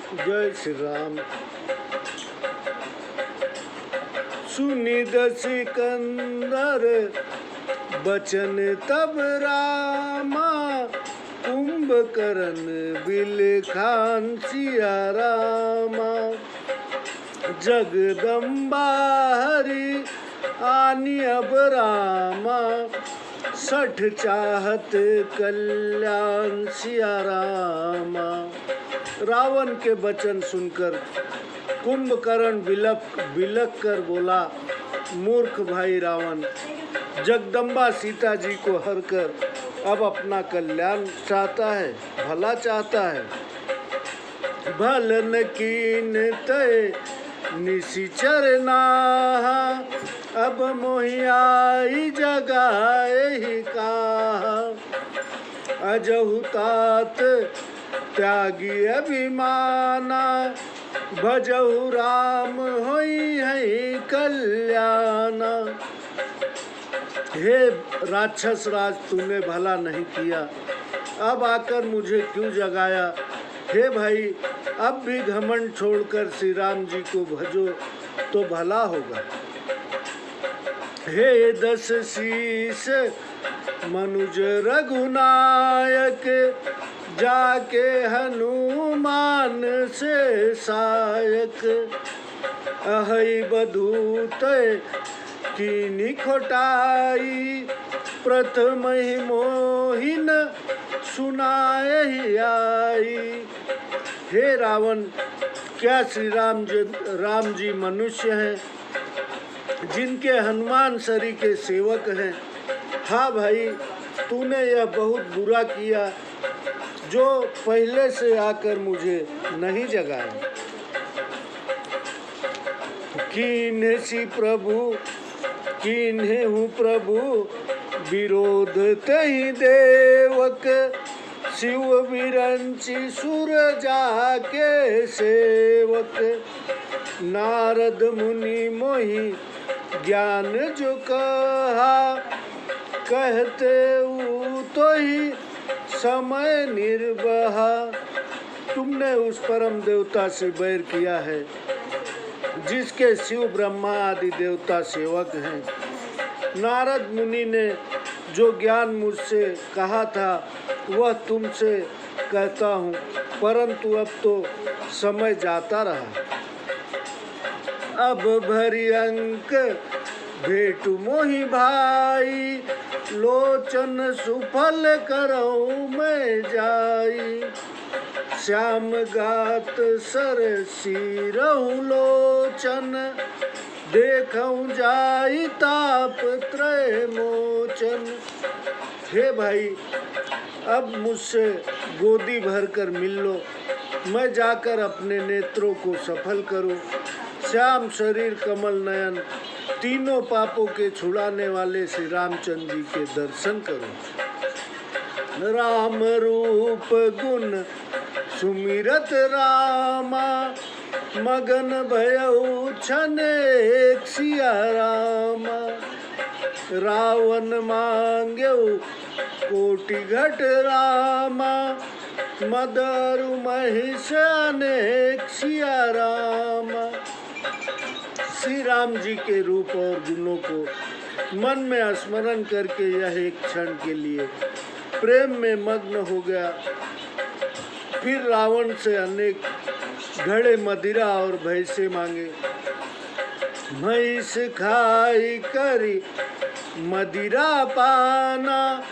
जय श्री राम। सुनी दस सिकंदर बचन तब रामा, कुंभकर्ण बिलखान सिया रामा। जगदम्बा हरि आनी अब रामा, सठ चाहत कल्याण सिया रामा। रावण के वचन सुनकर कुंभकर्ण बिलक कर बोला, मूर्ख भाई रावण, जगदम्बा सीता जी को हर कर अब अपना कल्याण चाहता है, भला चाहता है। भलन कीन तय निशिचर नाहा, अब मोहियाई जगाए ही कहा। अजहु तात त्यागी अभिमाना, भजहु राम होई है कल्याणा। हे राक्षस राज, तूने भला नहीं किया, अब आकर मुझे क्यों जगाया। हे भाई, अब भी घमंड छोड़कर श्री राम जी को भजो तो भला होगा। हे दस शीस मनुज रघुनायक, जाके हनुमान से सायक। अहै बधूत कीनी खोटाई, प्रथम ही मोहिन सुनाए ही आई। हे रावण, क्या श्री राम जी मनुष्य हैं, जिनके हनुमान सरी के सेवक हैं। हाँ भाई, तूने यह बहुत बुरा किया जो पहले से आकर मुझे नहीं जगाया। कीन्हे सी प्रभु कीन्हे हूँ प्रभु, विरोध तहि देवक। शिव विरंची सुर जाके सेवक, नारद मुनि मोहि ज्ञान जो कहा। कहते तो ही समय निर्बहा। तुमने उस परम देवता से बैर किया है, जिसके शिव ब्रह्मा आदि देवता सेवक हैं। नारद मुनि ने जो ज्ञान मुझसे कहा था वह तुमसे कहता हूँ, परंतु अब तो समय जाता रहा। अब भरी अंक भेटु मोहि भाई, लोचन सुफल करऊँ मैं जाई। श्याम गात सरसी रहूं लोचन, देखऊं जाई ताप त्रय मोचन। हे भाई, अब मुझसे गोदी भर कर मिल लो, मैं जाकर अपने नेत्रों को सफल करूं। श्याम शरीर कमल नयन, तीनों पापों के छुड़ाने वाले श्री रामचंद्र जी के दर्शन करूं। राम रूप गुण सुमिरत रामा, मगन भयउ छन एक सिया रामा। रावण मांग्यउ कोटि घट रामा, मदरु महिष अनेक सिया रामा। श्री राम जी के रूप और गुणों को मन में स्मरण करके यह एक क्षण के लिए प्रेम में मग्न हो गया। फिर रावण से अनेक घड़े मदिरा और भय से मांगे। महिष खाई करी मदिरा पाना,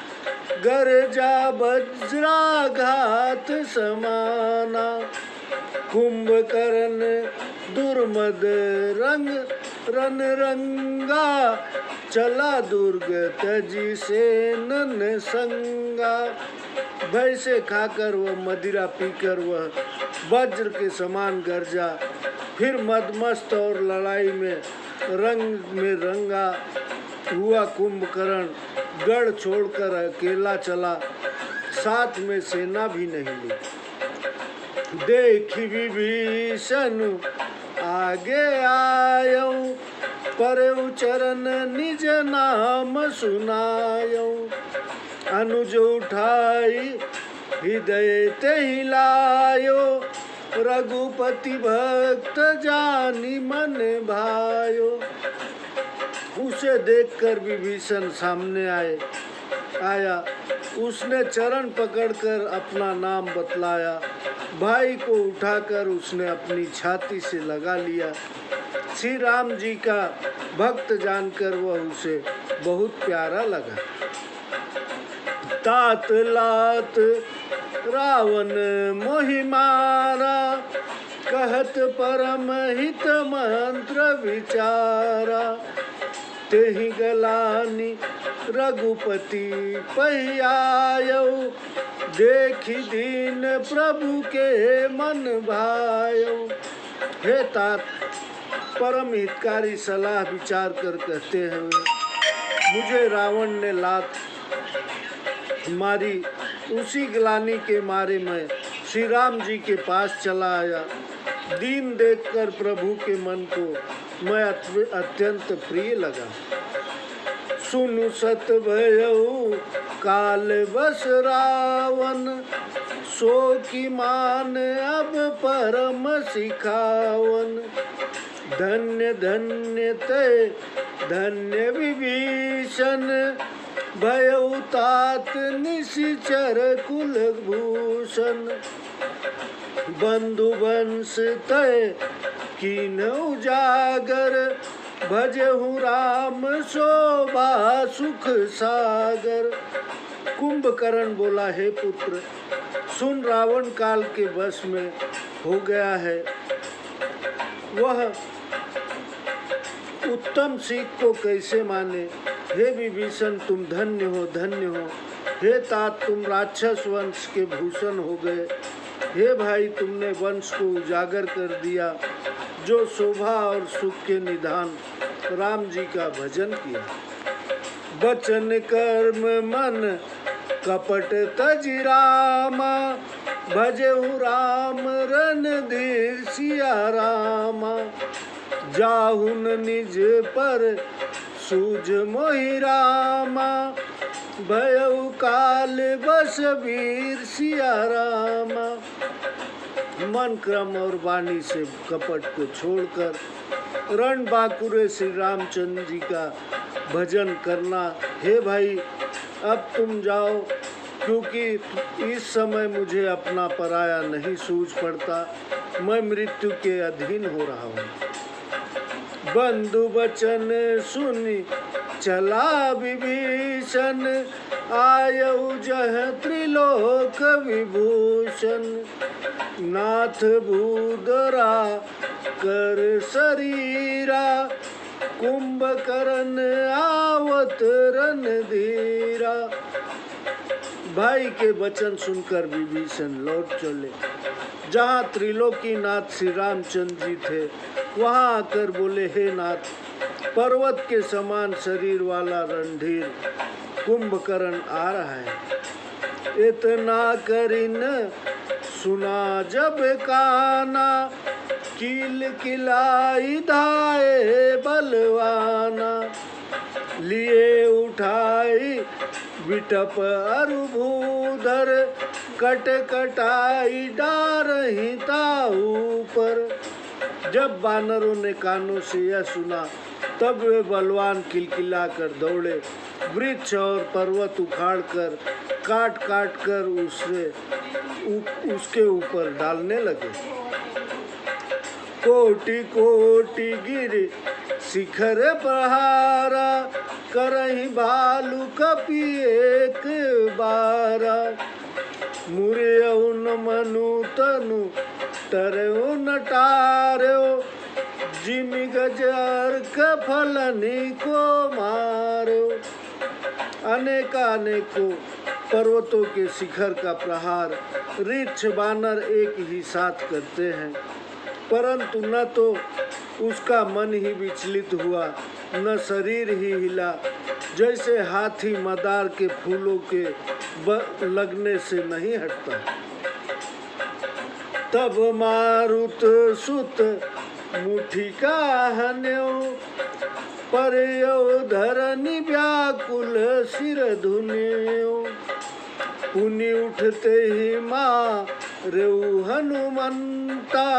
गरजा वज्राघात समाना। कुंभकर्ण दुर्मद रंग रन रंगा, चला दुर्ग तजी से नन संगा। भय से खाकर वह मदिरा पीकर वह वज्र के समान गरजा। फिर मदमस्त और लड़ाई में रंगा हुआ कुंभकर्ण गढ़ छोड़कर अकेला चला, साथ में सेना भी नहीं ली। देखी विभीषण आगे आयो, परउ चरण निज नाम सुनायो। अनुज उठाई हृदय ते लायो, रघुपति भक्त जानी मन भायो। उसे देखकर विभीषण सामने आया। उसने चरण पकड़कर अपना नाम बतलाया। भाई को उठाकर उसने अपनी छाती से लगा लिया। श्री राम जी का भक्त जानकर वह उसे बहुत प्यारा लगा। तात लात रावण मोहि मारा, कहत परम हित मंत्र विचारा। तेहि गलानी रघुपति पहियायो, देखी दीन प्रभु के मन भायो। हे तात, परम हितकारी सलाह विचार कर कहते हैं, मुझे रावण ने लात मारी, उसी ग्लानि के मारे मैं श्री राम जी के पास चला आया। दीन देखकर प्रभु के मन को मैं अत्यंत प्रिय लगा। सुनु सत भयऊ काल बस रावण, सो की मान अब परम सिखावन। धन्य धन्य ते धन्य विभीषण, भयऊ तात निशिचर कुलभूषण। बंधु वंश तय कीन उजागर, भजहु राम शोभा सुख सागर। कुंभकर्ण बोला, हे पुत्र, सुन, रावण काल के वश में हो गया है। वह उत्तम सीख को कैसे माने। हे विभीषण, तुम धन्य हो, धन्य हो। हे तात, तुम राक्षस वंश के भूषण हो गए। हे भाई, तुमने वंश को उजागर कर दिया। जो शोभा और सुख के निधान राम जी का भजन किया। वचन कर्म मन कपट तजि रामा, भजहु राम रणधीर सिया रामा। जाहुन निज पर सूझ मोहि रामा, भयउ काल बस वीर सिया रामा। मन क्रम और वाणी से कपट को छोड़कर रण बांकुरे श्री रामचंद्र जी का भजन करना। हे भाई, अब तुम जाओ, क्योंकि इस समय मुझे अपना पराया नहीं सूझ पड़ता। मैं मृत्यु के अधीन हो रहा हूँ। बंधु वचन सुनि चला विभीषण, आयऊ जह त्रिलोक विभूषण। नाथ भूधरा कर शरीरा, कुंभकर्ण आवत रणधीरा। भाई के वचन सुनकर विभीषण लौट चले। जहाँ त्रिलोकी नाथ श्री रामचंद्र जी थे, वहाँ आकर बोले, हे नाथ, पर्वत के समान शरीर वाला रणधीर कुंभकर्ण आ रहा है। इतना करिन सुना जब काना, कील किलाई धाये बलवाना। लिए उठाई विटप अरुभूधर, कट कटाई डारही ताऊ पर। जब वानरों ने कानों से यह सुना, तब वे बलवान किलकिला कर दौड़े। वृक्ष और पर्वत उखाड़कर काट काट कर उसके ऊपर डालने लगे। कोटि कोटि गिर शिखर प्रहारा, करही भालू कपि एक बारा। मुरियउ न मनु तनु तरऊ न टार्यो, जिमि गजर फलनी को मारो। अनेकानेकों पर्वतों के शिखर का प्रहार ऋक्ष बानर एक ही साथ करते हैं, परंतु न तो उसका मन ही विचलित हुआ, न शरीर ही हिला, जैसे हाथी मदार के फूलों के लगने से नहीं हटता। तब मारुत सुत मुठी का हन्यो, परयो धरनी व्याकुल सिर धुन्यो। पुनि उठते ही माँ रेउ हनुमंता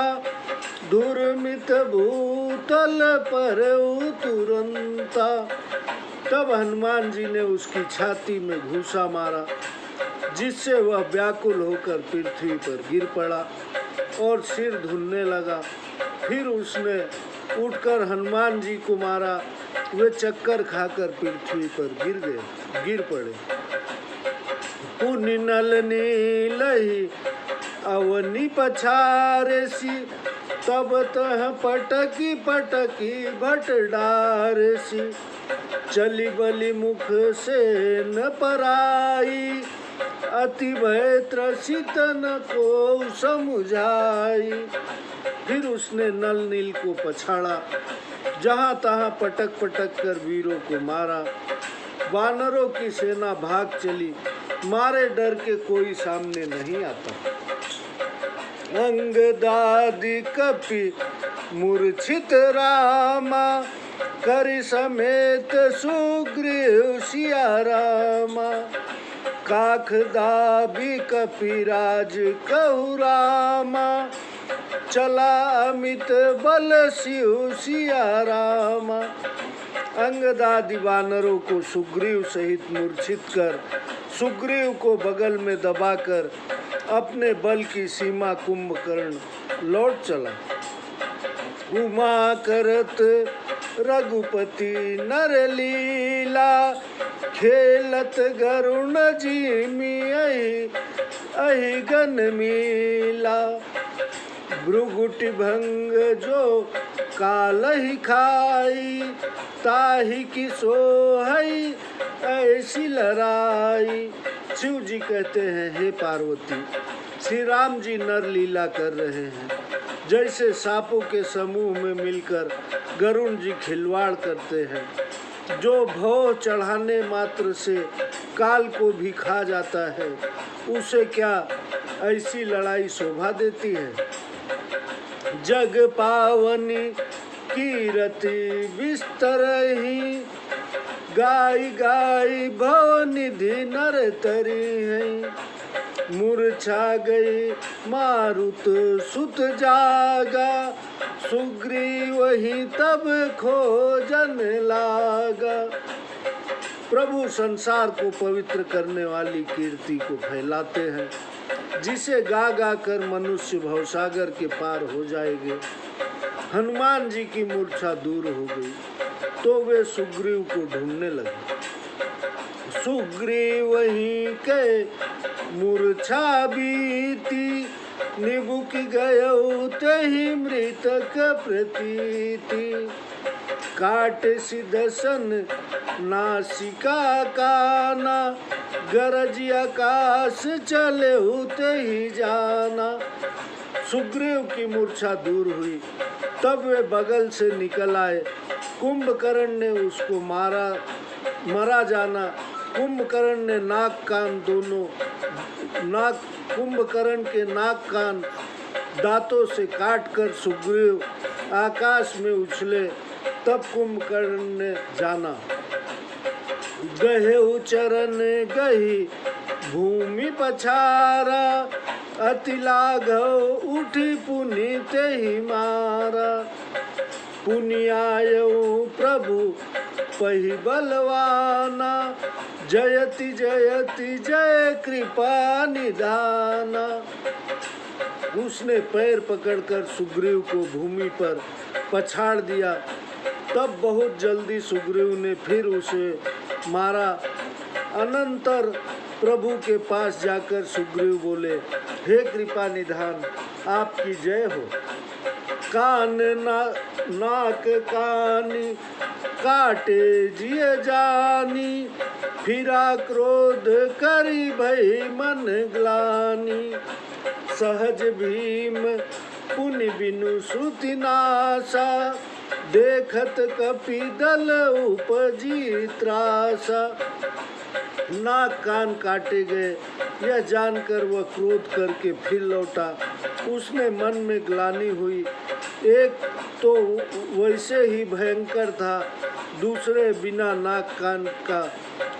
दुर्मित भूतल पर तुरंता। तब हनुमान जी ने उसकी छाती में घूंसा मारा, जिससे वह व्याकुल होकर पृथ्वी पर गिर पड़ा और सिर धुनने लगा। फिर उसने उठकर हनुमान जी को मारा, वे चक्कर खाकर पृथ्वी पर गिर पड़े। पुनि नल नीलहि अवनि पछारेसी, तब तह पटकी पटकी भट डारेसी। चली बलि मुख से न पराई, अति भय त्रसित न को समुझाई। फिर उसने नल नील को पछाड़ा, जहाँ तहाँ पटक पटक कर वीरों को मारा। वानरों की सेना भाग चली, मारे डर के कोई सामने नहीं आता। अंगदादि कपि मूर्छित रामा, करि समेत सुग्रीव सिया रामा। काख दाबी कपिराज कहु रामा, चला अमित बल सिउ सिया रामा। अंगदादि वानरों को सुग्रीव सहित मूर्छित कर, सुग्रीव को बगल में दबाकर अपने बल की सीमा कुंभकर्ण लौट चला। उमा करत रघुपति नर लीला, खेलत गरुण जिमि अहि गन मीला। भृगुटि भंग जो कालहि खाई, ताहि की सोहई ऐसी लड़ाई। शिव जी कहते हैं, हे पार्वती, श्री राम जी नर लीला कर रहे हैं, जैसे सांपों के समूह में मिलकर गरुण जी खिलवाड़ करते हैं, जो भौं चढ़ाने मात्र से काल को भी खा जाता है, उसे क्या ऐसी लड़ाई शोभा देती है। जग पावनी कीरति बिस्तरहि, गाई गाई भव निधि नर तरी है। मूर्छा गई मारुत सुत जागा, सुग्रीव ही तब खोजन लागा। प्रभु संसार को पवित्र करने वाली कीर्ति को फैलाते हैं, जिसे गा गा कर मनुष्य भवसागर के पार हो जाएंगे। हनुमान जी की मूर्छा दूर हो गई तो वे सुग्रीव को ढूंढने लगे। सुग्रीव ही के मूर्छा बीती, निबुक गयो तहि मृतक प्रतीति। काट सिदसन नासिका काना, गरज आकाश चले तहि जाना। सुग्रीव की मूर्छा दूर हुई, तब वे बगल से निकल आए। कुंभकर्ण ने उसको मरा जाना। कुंभकर्ण ने कुंभकर्ण के नाक कान दांतों से काटकर सुग्रीव आकाश में उछले। तब कुंभकर्ण ने जाना, गहे चरण गही भूमि पछारा, अति लाघव उठी पुनि तेहि मारा। पुनि आयऊ प्रभु पहि बलवाना, जयति जयति जय कृपा निधाना। उसने पैर पकड़कर सुग्रीव को भूमि पर पछाड़ दिया। तब बहुत जल्दी सुग्रीव ने फिर उसे मारा। अनंतर प्रभु के पास जाकर सुग्रीव बोले, हे कृपा निधान, आपकी जय हो। कान नाक कानी काटे जिय जानी, फिरा क्रोध करी भई मन ग्लानि। सहज भीम पुनि बिनु श्रुति नासा, देखत कपि दल उपजी त्रासा। नाक कान काटे गए, यह जानकर वह क्रोध करके फिर लौटा। उसने मन में ग्लानि हुई, एक तो वैसे ही भयंकर था, दूसरे बिना नाक कान का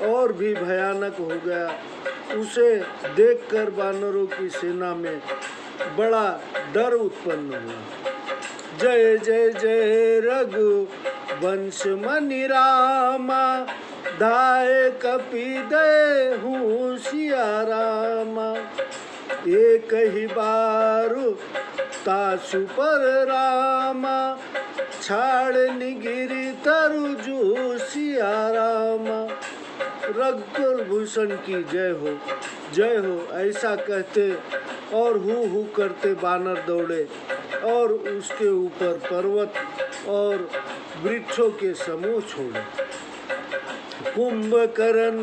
और भी भयानक हो गया। उसे देखकर वानरों की सेना में बड़ा डर उत्पन्न हुआ। जय जय जय रघुवंश मनि रामा, धाये कपिदेहु सिया रामा। एक ही बारु तासु पर रामा, छाड़नी गिरी तरु सिया रामा। रघुकुल भूषण की जय हो ऐसा कहते और हु करते बानर दौड़े और उसके ऊपर पर्वत और वृक्षों के समूह छोड़े। कुंभकर्ण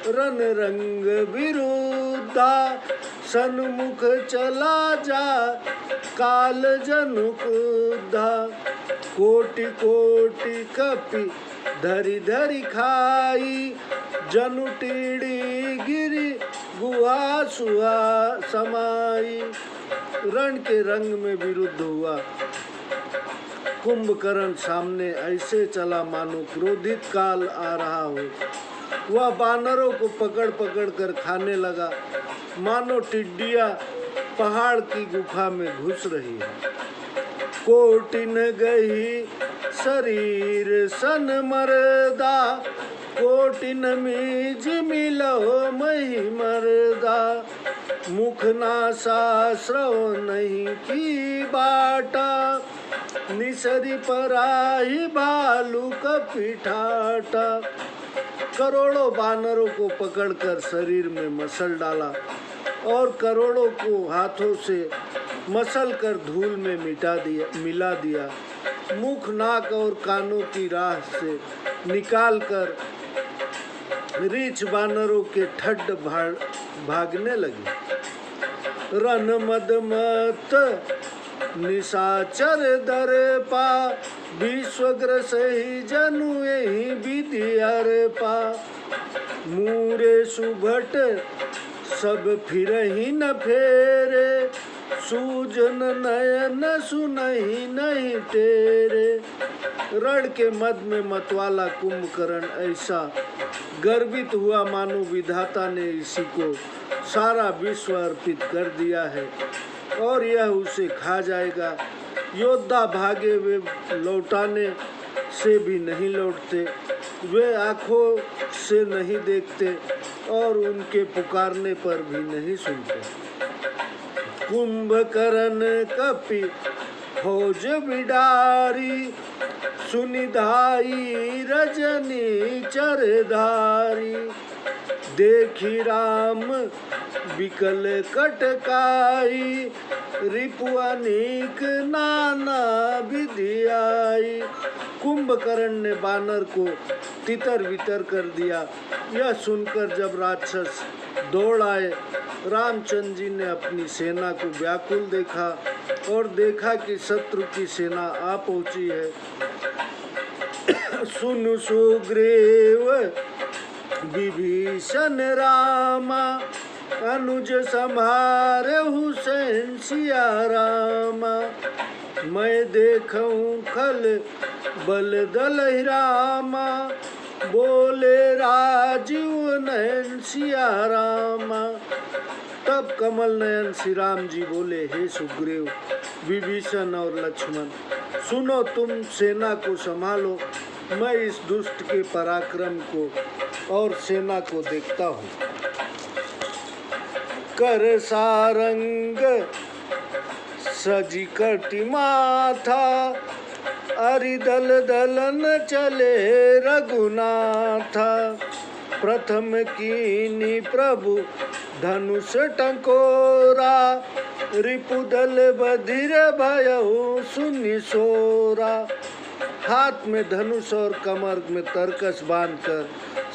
रन रंग विरुद्धा, सन्मुख चला जा काल जनु क्रुद्धा। कोटि कोटि कपि धरि धरि खाई, जनु टीड़ी गिरी गुहा सुहा समाई। रण के रंग में विरुद्ध हुआ। कुंभकर्ण सामने ऐसे चला मानो क्रोधित काल आ रहा हो। वह बानरों को पकड़ पकड़ कर खाने लगा, मानो टिड्डियां पहाड़ की गुफा में घुस रही है। कोटिन गई शरीर सन मरदा, कोटिन मीज मिलो मही मरदा। मुख नासा श्रव नहीं की बाटा, निसरी पराही भालू कपिठाटा। करोड़ों बानरों को पकड़कर शरीर में मसल डाला और करोड़ों को हाथों से मसल कर धूल में मिला दिया। मुख नाक और कानों की राह से निकाल कर रीछ बानरों के ठड्ड भागने लगे। रन मद मत निशाचर दर पा, विश्वग्रस ही जनु यही विधि अर पा। मूरे सुभट सब फिर ही न फेरे, सूजन नयन सुनही नहीं तेरे। रण के मद में मतवाला कुंभकर्ण ऐसा गर्वित हुआ मानो विधाता ने इसी को सारा विश्व अर्पित कर दिया है और यह उसे खा जाएगा। योद्धा भागे वे लौटाने से भी नहीं लौटते, वे आँखों से नहीं देखते और उनके पुकारने पर भी नहीं सुनते। कुंभकर्ण कपि फौज बिडारी, सुनिधाई रजनी चरधारी। देखी राम विकल कटकाई, रिपुअनीक नाना विधि आई। कुंभकर्ण ने बानर को तितर बितर कर दिया। यह सुनकर जब राक्षस दौड़ आए, रामचंद्र जी ने अपनी सेना को व्याकुल देखा और देखा कि शत्रु की सेना आ पहुंची है। सुनु सुग्रीव विभीषण रामा, अनुज संहारे हुसैन सिया रामा। मैं देखूं खल बल दल रामा, बोले राजीव नयन सिया रामा। तब कमल नयन श्री राम जी बोले, हे सुग्रीव, विभीषण और लक्ष्मण, सुनो, तुम सेना को संभालो, मैं इस दुष्ट के पराक्रम को और सेना को देखता हूँ। कर सारंग सजी कटी माथा, अरिदल दलन चले रघुनाथा। प्रथम कीनी प्रभु धनुष टंकोरा, रिपुदल बधिर भयउ सुनि सोरा। हाथ में धनुष और कमर में तरकस बांधकर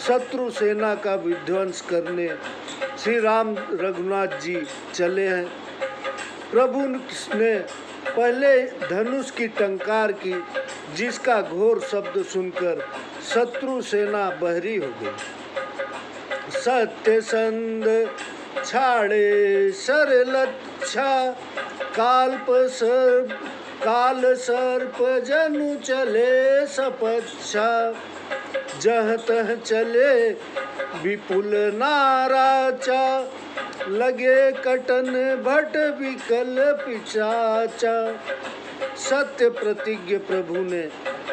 शत्रु सेना का विध्वंस करने श्री राम रघुनाथ जी चले हैं। प्रभु ने पहले धनुष की टंकार की, जिसका घोर शब्द सुनकर शत्रु सेना बहरी हो गई। सत्य संद छाड़े सरलच्छा, काल सर्प जनु चले सपच्छा। जह तह चले विपुल नाराचा, लगे कटन भट विकल पिचाचा। सत्य प्रतिज्ञ प्रभु ने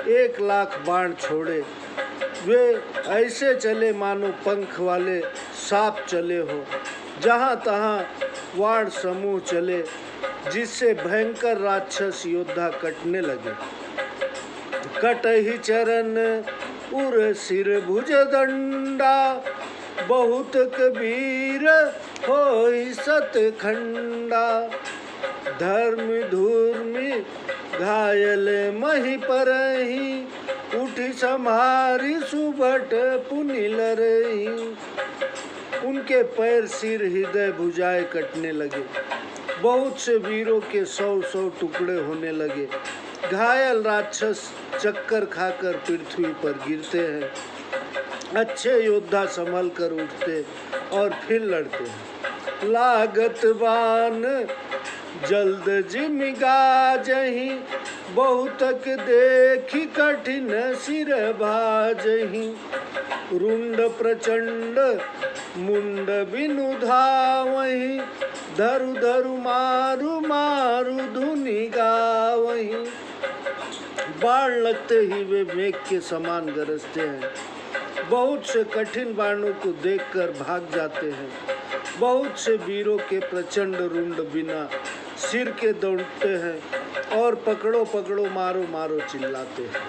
1,00,000 बाण छोड़े। वे ऐसे चले मानो पंख वाले सांप चले हो। जहाँ तहाँ वाण समूह चले, जिससे भयंकर राक्षस योद्धा कटने लगे। कटहि चरण उर सिर भुज दंडा, बहुत कबीर होई सतखंडा। धर्म धूर्मी घायल मही परही, उठी सम्हारी सुभट पुनि लरही। उनके पैर सिर हृदय भुजाएं कटने लगे। बहुत से वीरों के 100-100 टुकड़े होने लगे। घायल राक्षस चक्कर खाकर पृथ्वी पर गिरते हैं। अच्छे योद्धा संभल कर उठते और फिर लड़ते हैं। लागत बान जल्द जिम गाजही, बहुतक देखी कठिन सिर भाजही। रुंड प्रचंड मुंड बिनु धावही, धरु धरु मारु मारु धुनि गावही। बाण लगते ही वे मेघ के समान गरजते हैं। बहुत से कठिन बाणों को देखकर भाग जाते हैं। बहुत से वीरों के प्रचंड रुंड बिना सिर के दौड़ते हैं और पकड़ो पकड़ो मारो मारो चिल्लाते हैं।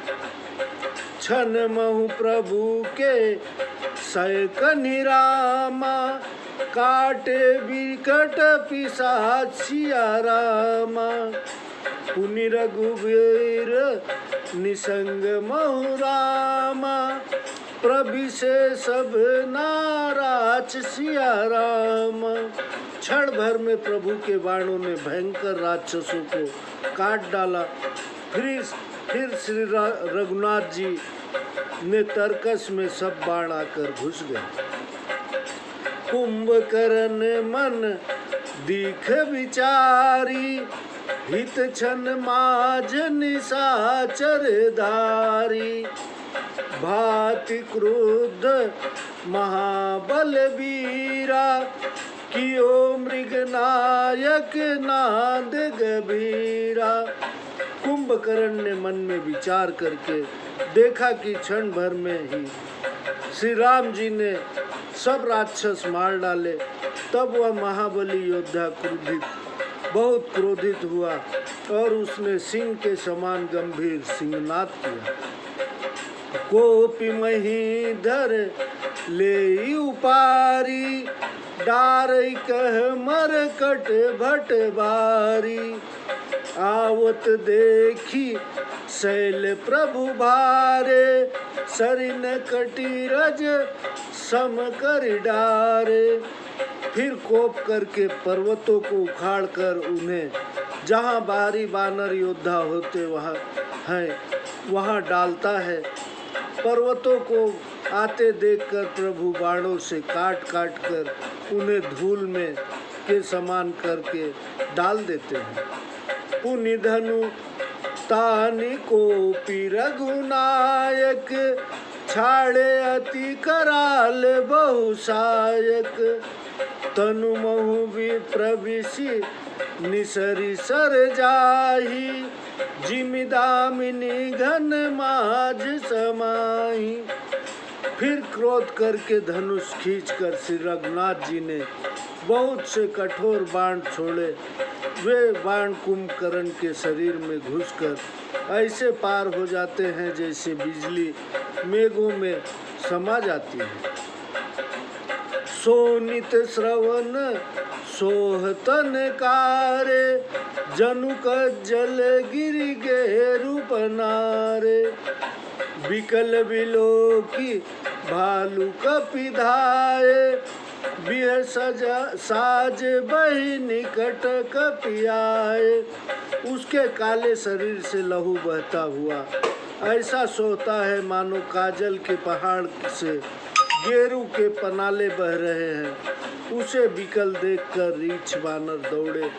छन महु प्रभु के सैकनि रामा, काटे विकट पिशाच सिया रामा। पुनि रघुवीर निसंग महु रामा, प्रभि से सब नाराज सिया राम। क्षण भर में प्रभु के बाणों ने भयंकर राक्षसों को काट डाला। फिर श्री रघुनाथ जी ने तरकस में सब बाण आकर घुस गए। कुंभकर्ण मन दीख विचारी, हित छन माज निशाचर धारी। भाति क्रुद्ध महाबल वीरा, कियो मृगनायक नाद गभीरा। कुंभकर्ण ने मन में विचार करके देखा कि क्षण भर में ही श्री राम जी ने सब राक्षस मार डाले। तब वह महाबली योद्धा बहुत क्रोधित हुआ और उसने सिंह के समान गंभीर सिंहनाद किया। कोपी मही धर ले उपारी, डारई कह मर कट भट बारी। आवत देखी शैल प्रभु भारे, सरिन कटिरज सम कर डारे। फिर कोप करके पर्वतों को उखाड़ कर उन्हें जहाँ बाहरी बानर योद्धा होते वहाँ डालता है। पर्वतों को आते देखकर प्रभु बाणों से काट काट कर उन्हें धूल में के समान करके डाल देते हैं। पुनि धनु तानि कोपी रघुनायक, छाड़े अति कराल बहुसायक। तनु महु विप्रविशि निसरी सर जाही, जिमि दामिनी घन माज समाही। फिर क्रोध करके धनुष खींचकर श्री रघुनाथ जी ने बहुत से कठोर बाण छोड़े। वे बाण कुंभकर्ण के शरीर में घुसकर ऐसे पार हो जाते हैं जैसे बिजली मेघों में समा जाती है। सोनित श्रवण सोहतन कारे, जनुक जल गिरि गे रूप नारे। विकल विलोकी भालू कपिधाये, बिह साज बही निकट कपियाए। उसके काले शरीर से लहू बहता हुआ ऐसा सोता है मानो काजल के पहाड़ से गेरू के पनाले बह रहे हैं। उसे विकल देखकर रीछ बानर दौड़े।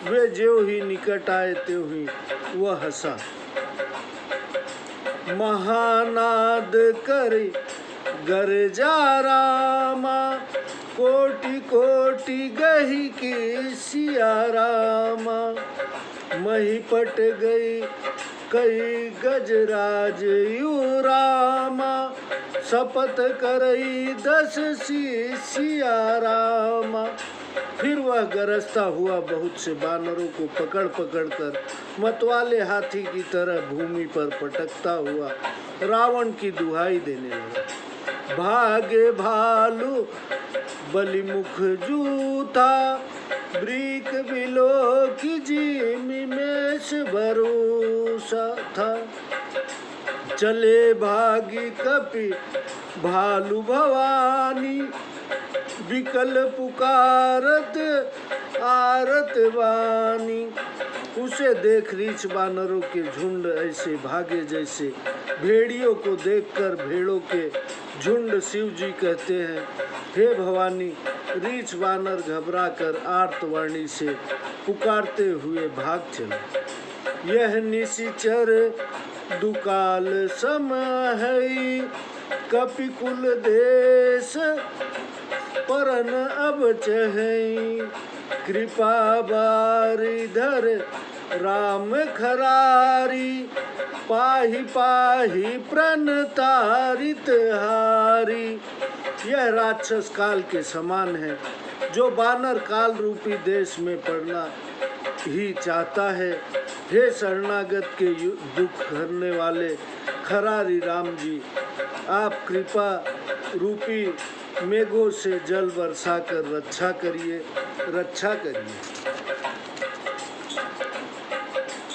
वे ज्यों ही निकट आए त्यों ही वह हंसा। महानाद करे गरजा रामा, कोटि कोटि गही की सिया रामा। मही पट गई कई गजराज यू रामा, शपथ करई 10 सिया रामा। फिर वह गरजता हुआ बहुत से बानरों को पकड़ पकड़ कर मतवाले हाथी की तरह भूमि पर पटकता हुआ रावण की दुहाई देने लगा। भागे भालू बलिमुख जूथा, ब्रीक बिलो की जीमी में से भरोसा था। चले भागी कपि भालू भवानी, विकल पुकारत आरत वानी। उसे देख रीछ बानरों के झुंड ऐसे भागे जैसे भेड़ियों को देखकर भेड़ों के झुंड। शिव जी कहते हैं, हे भवानी, रीछ बानर घबरा कर आर्तवाणी से पुकारते हुए भाग चले। यह निशिचर दुकाल समय, कपिकुल देश परन अब चहई। कृपा बारिधर राम खरारी, पाही पाही प्रण तारित हारी। यह राक्षस काल के समान है, जो बानर काल रूपी देश में पड़ना ही चाहता है। हे शरणागत के दुख हरने वाले खरारी राम जी, आप कृपा रूपी मेघों से जल बरसा कर रक्षा करिए, रक्षा करिए।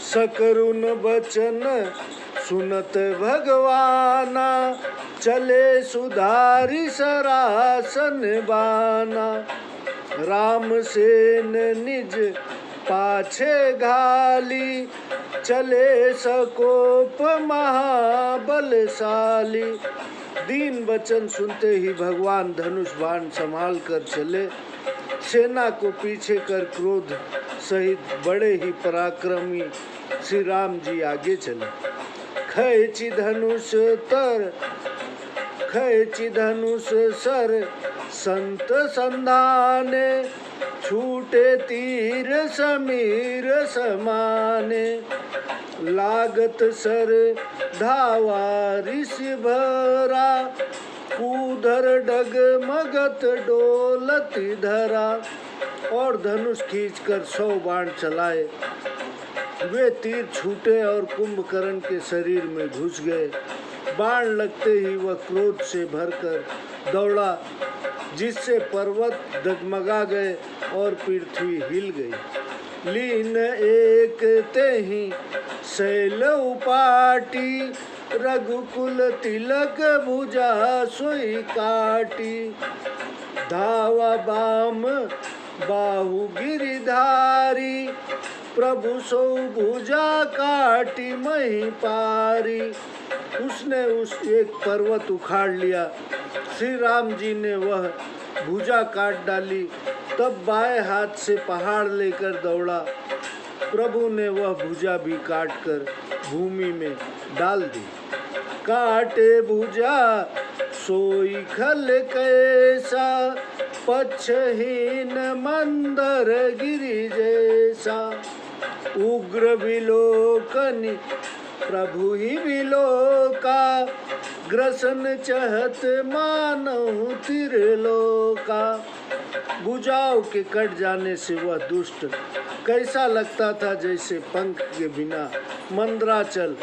सकरुण बचन सुनत भगवाना, चले सुधारी सरासन बाना। राम सेन निज पाछे घाली, चले सकोप महाबलशाली। दीन वचन सुनते ही भगवान धनुष बाण संभाल कर चले। सेना को पीछे कर क्रोध सहित बड़े ही पराक्रमी श्री राम जी आगे चले। खैची धनुष सर संत संधाने, छूटे तीर समीर समाने। लागत सर धावा ऋषि भरा, कूधर डग मगत डोलत धरा। और धनुष खींचकर 100 बाण चलाए। वे तीर छूटे और कुंभकर्ण के शरीर में घुस गए। बाण लगते ही वह क्रोध से भरकर दौड़ा, जिससे पर्वत डगमगा गए और पृथ्वी हिल गई। लीन एक तेहि शैल उपाटी, रघुकुल तिलक भुजा सोई काटी। धावा बाम बाहु गिरिधारी, प्रभु सो भुजा काटी मही पारी। उसने उस एक पर्वत उखाड़ लिया। श्री राम जी ने वह भुजा काट डाली। तब बाएं हाथ से पहाड़ लेकर दौड़ा। प्रभु ने वह भुजा भी काटकर भूमि में डाल दी। काटे भुजा सोई खल कैसा, पक्षहीन मंदर गिरि जैसा। उग्र विलोकनि प्रभु ही विलोका, ग्रसन चहत मानव त्रिलोका। भुजाओं के कट जाने से वह दुष्ट कैसा लगता था, जैसे पंख के बिना मंदराचल।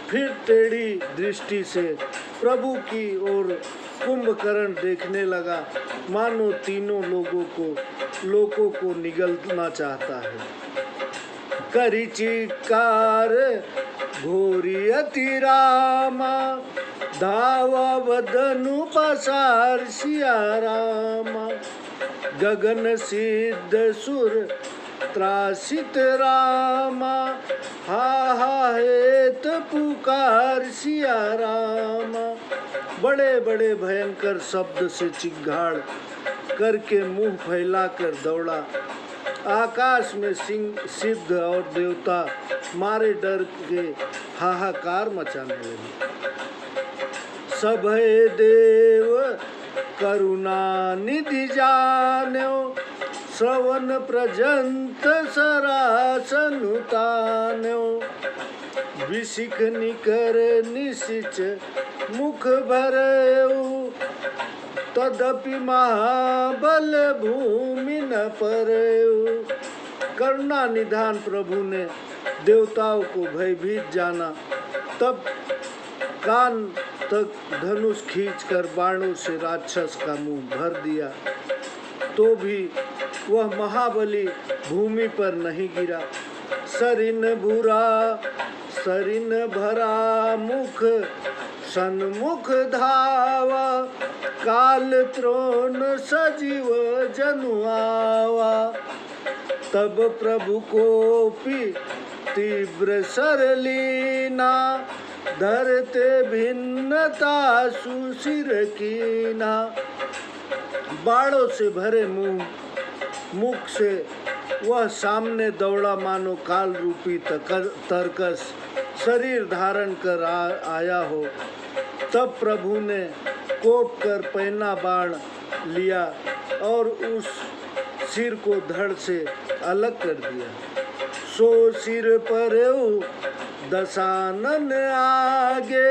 फिर टेढ़ी दृष्टि से प्रभु की ओर कुंभकर्ण देखने लगा, मानो तीनों लोगों को निगलना चाहता है। करी चिकार घोरी अति रामा, धावा वदनु पसार सिया रामा। गगन सिद्ध सुर त्रासित रामा, हा हेत पुकार सिया रामा। बड़े बड़े भयंकर शब्द से चिंगाड़ करके मुंह फैलाकर दौड़ा। आकाश में सिंह सिद्ध और देवता मारे डर के हाहाकार मचाने लगी। सभय देव करुणा निधि जान्यो, श्रवण प्रजंत सरासनुतान्यो। विशिख निकर निशिच मुख भरऊ, तदपि महाबल भूमि न परऊ। करुणा निधान प्रभु ने देवताओं को भयभीत जाना, तब कान तक धनुष खींचकर बाणों से राक्षस का मुंह भर दिया, तो भी वह महाबली भूमि पर नहीं गिरा। सरिन बुरा सरिन भरा मुख सन्मुख धावा, काल त्रोण सजीव जनु आवा। तब प्रभु कोपी तीव्र सरलीना, धरते भिन्नता सुशिर कीना। बाणों से भरे मुख से वह सामने दौड़ा, मानो काल रूपी तरकस शरीर धारण कर आया हो। तब प्रभु ने कोप कर पहना बाण लिया और उस सिर को धड़ से अलग कर दिया। सो सिर पर दशानन आगे,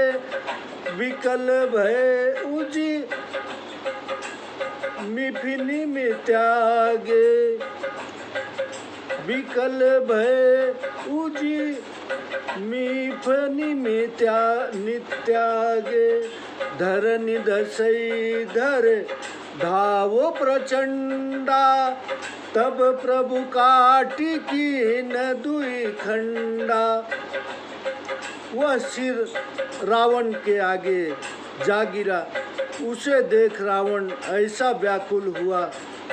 विकल भय उजी मिफिनी में त्यागे। विकल भय उजी मिफनी में नित्यागे। धरनि धसई धर धावो प्रचंडा, तब प्रभु काटी की न दुई खंडा। वह सिर रावण के आगे जा गिरा। उसे देख रावण ऐसा व्याकुल हुआ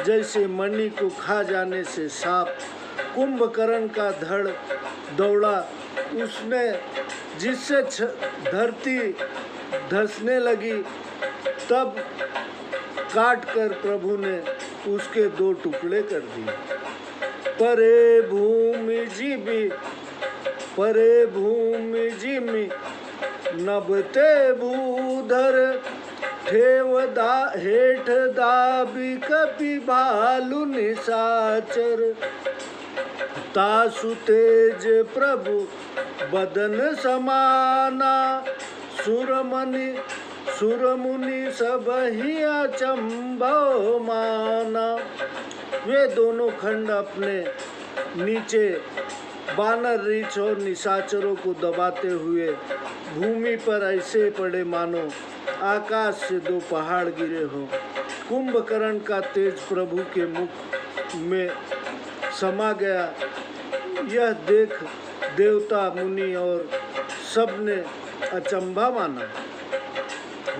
जैसे मणि को खा जाने से सांप। कुंभकर्ण का धड़ दौड़ा, उसने जिससे धरती धंसने लगी, तब काट कर प्रभु ने उसके 2 टुकड़े कर दिए। परे भूमि जिमि नभते भूधर, हेठ दाबी कपि भालु निशाचर। तासु तेज प्रभु बदन समाना, सुरमुनि सब ही अचंभव माना। वे दोनों खंड अपने नीचे बानर रीछ और निशाचरों को दबाते हुए भूमि पर ऐसे पड़े मानो आकाश से 2 पहाड़ गिरे हो। कुंभकर्ण का तेज प्रभु के मुख में समा गया। यह देख देवता मुनि और सबने अचंभा माना।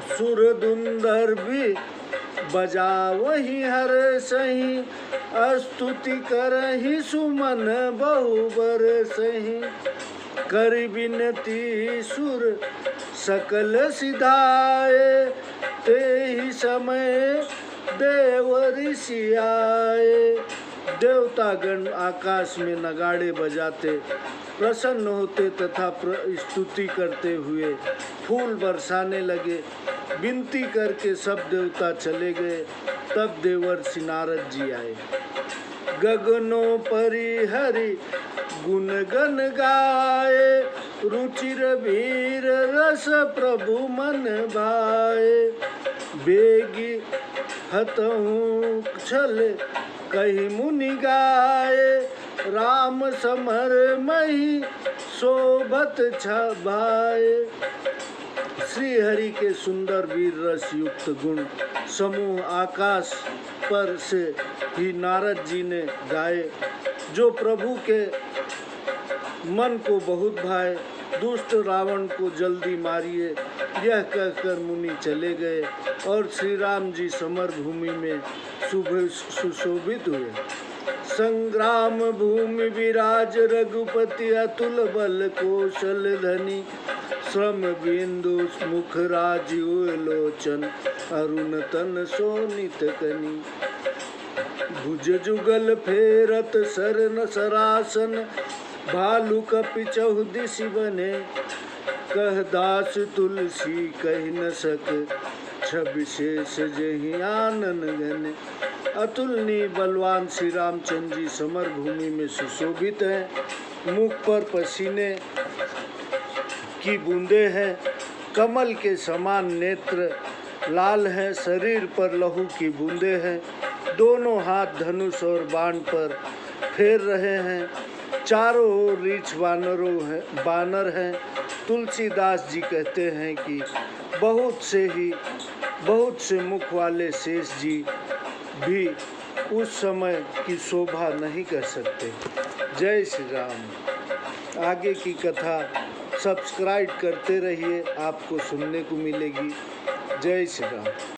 सुरधुंधर भी बजा वही हर सही, स्तुति करहि सुमन बहुबर सही। करि विनती सुर सकल सिधाए, ते ही समय देव ऋषि आए। देवतागण आकाश में नगाड़े बजाते प्रसन्न होते तथा स्तुति करते हुए फूल बरसाने लगे। विनती करके सब देवता चले गए। तब देवर्षि नारद जी आए। गगनों परि हरि गुण गन गाए, रुचिर वीर रस प्रभु मन भाए। बेगी हतहु छल कही मुनि गाए, राम समर मही शोभत छाए। श्री हरि के सुंदर वीर रस युक्त गुण समूह आकाश पर से ही नारद जी ने गाए, जो प्रभु के मन को बहुत भाए। दुष्ट रावण को जल्दी मारिए, यह कहकर मुनि चले गए और श्री राम जी समर भूमि में सुशोभित हुए। संग्राम भूमि विराज रघुपति, अतुल बल कौशल धनी। श्रम बिंदु मुख राजीव लोचन, अरुण तन सोनित कनी। भुज जुगल फेरत सरन सरासन, भालू कपि चहुदिसि बने, कह दास तुलसी कहि न सक, छवि शेष जहि आनन घने। अतुलनीय बलवान श्री रामचंद्र जी समर भूमि में सुशोभित हैं। मुख पर पसीने की बूंदे हैं, कमल के समान नेत्र लाल हैं, शरीर पर लहू की बूंदे हैं। दोनों हाथ धनुष और बाण पर फेर रहे हैं। चारों ओर रीछ बानर हैं। तुलसीदास जी कहते हैं कि बहुत से मुख वाले शेष जी भी उस समय की शोभा नहीं कर सकते। जय श्री राम। आगे की कथा सब्सक्राइब करते रहिए, आपको सुनने को मिलेगी। जय श्री राम।